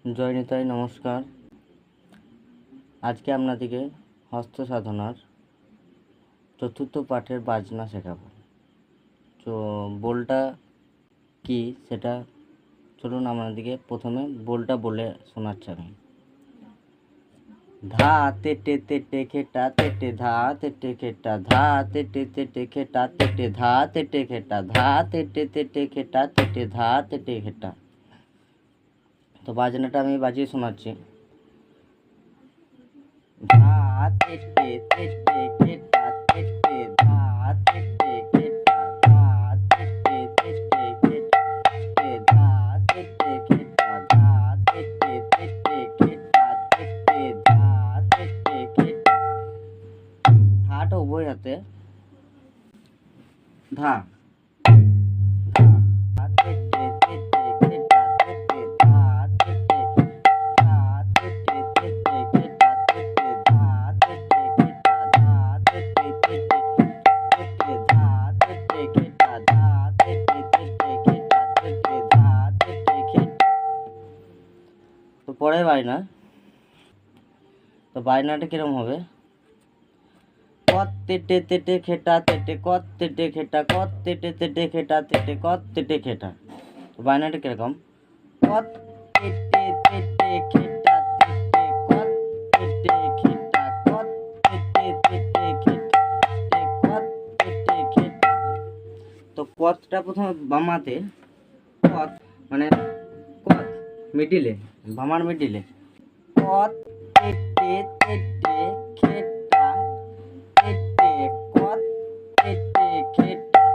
জয় নিতাই, নমস্কার। আজকে আপনাদেরকে হস্ত সাধনার চতুর্থ পাঠের বাজনা শেখাবো। তো বোলটা কি সেটা চলুন আপনাদেরকে প্রথমে বোলটা বলে শোনাচ্ছি আমি। ধা তেটে তেটে খেটা তেটে ধা তেটে খেটা ধা তেটে তেটে খেটা তেটে ধা তেটে খেটা ধা তেটে তেটে খেটা তেটে ধা তেটে খেটা। তো বাজনাটা আমি বাজিয়ে শোনাচ্ছি। ধা তেটে তেটে খেটা তেটে ধা তেটে খেটা ধা তেটে তেটে খেটা তেটে ধা তেটে খেটা ধা তেটে তেটে খেটা তেটে ধা তেটে খেটা। ধাটা উভয় হাতে ধা ধা তেটে তেটে খেটা তেটে ধা তেটে ধা তেটে তেটে খেটা তেটে ধা তেটে খেটা ধা তেটে তেটে তেটে ধা তেটে খেটা ধা তেটে তেটে খেটা তেটে ধা তেটে খেটা। তো পরের বায়না। তো বায়নাটা কিরকম হবে? কত তেটে তেটে খেটা তেটে কত তেটে খেটা কত তেটে তেটে খেটা তেটে কত তেটে খেটা। তো বায়নাটা কিরকম? কত তেটে তেটে খেটা তেটে কত তেটে খেটা কত তেটে তেটে খেটা তেটে কত তেটে খেটা। তো কতটা প্রথমে বামাতে, কত মানে কত মিডিলে, বামার মিডিলে কত তেটে তেটে খেটা তেটে কত তেটে খেটা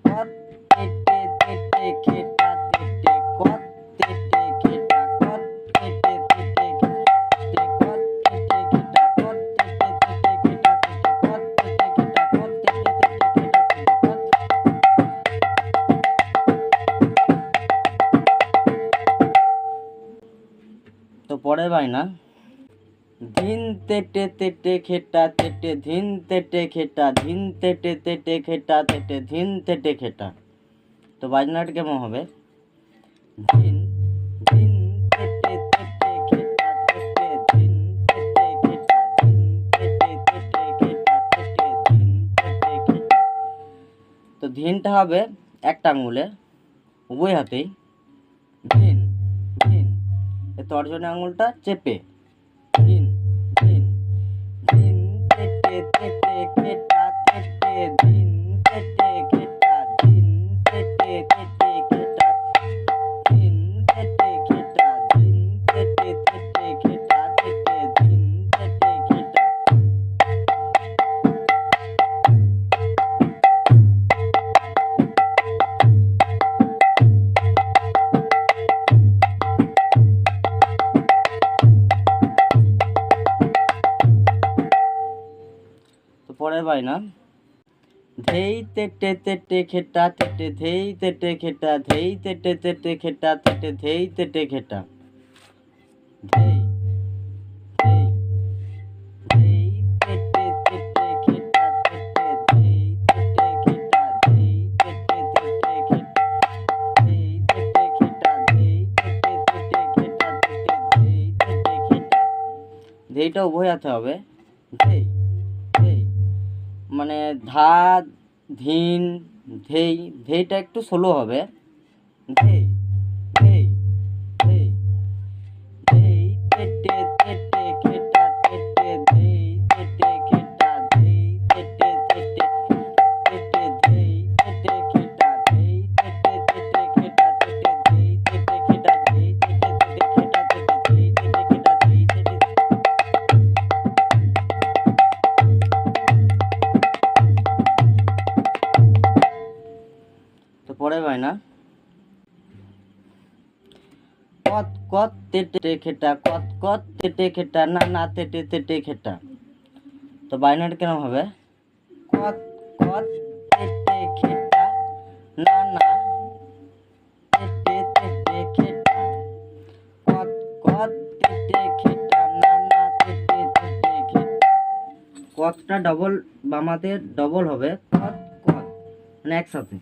কত তেটে তেটে খেটা তেটে কত তেটে খেটা কত তেটে তেটে খেটা কত তেটে খেটা কত তেটে তেটে খেটা তেটে কত তেটে খেটা কত তেটে তেটে খেটা তেটে কত। তো পরের বায়না। ধিন তেটে তেটে খেটা তেটে ধিন তেটে খেটা ধিন তেটে তেটে খেটা তেটে ধিন তেটে খেটা। তো বাজনাটা কেমন হবে? ধিন ধিন তেটে তেটে খেটা তেটে ধিন তেটে খেটা ধিন তেটে তেটে খেটা তেটে ধিন তেটে খেটা। তো ধিনটা হবে একটা আঙুলে উভয় হাতেই ধিন ধিন, তর্জনী আঙুলটা চেপে ধিন ধিন ধিন তেটে তেটে খেটা তেটে ধিন তেটে খেটা ধিন তেটে তেটে খেটা ধিন তেটে খেটা ধিন তেটে তেটে খেটা তেটে ধিন তেটে খেটা। তো পরের বায়না। ধেই তেটে তেটে খেটা তেটে ধেই তেটে খেটা ধেই তেটে তেটে খেটা তেটে ধেই তেটে খেটা। ধেই ধেই ধেই তেটে তেটে খেটা তেটে ধেই তেটে খেটা ধেই তেটে তেটে খেটা ধেই তেটে খেটা ধেই তেটে তেটে খেটা তেটে ধেই তেটে খেটা। ধেইটা উভয় হাতে হবে ধেই ধেই, মানে ধা ধিন ধেই, ধেইটা একটু স্লো হবে ধেই ধেই ধেই ধেই তেটে তেটে খেটা তেটে ধেই তেটে খেটা ধেই তেটে তেটে তেটে ধেই তেটে খেটা ধেই তেটে তেটে খেটা তেটে ধেই তেটে খেটা ধেই তেটে তেটে খেটা তেটে ধেই তেটে খেটা ধেই তেটে। তো পরে বায়না। কত কত তেটে খেটা কত কত তেটে খেটা না না তেটে তেটে খেটা। তো বায়নাটা কেন হবে? কত কত তেটে খেটা না না তেটে তেটে খেটা কত কত তেটে খেটা না না তেটে তেটে খেটা। কতটা ডবল বামাতে ডবল হবে কত কত, মানে একসাথে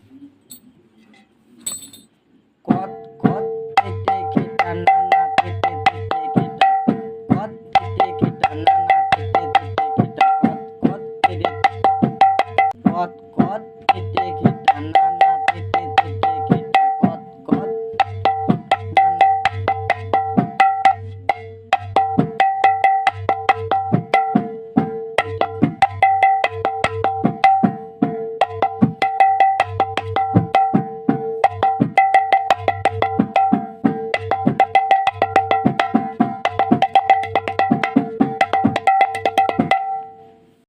কত কত তেটে খেটা না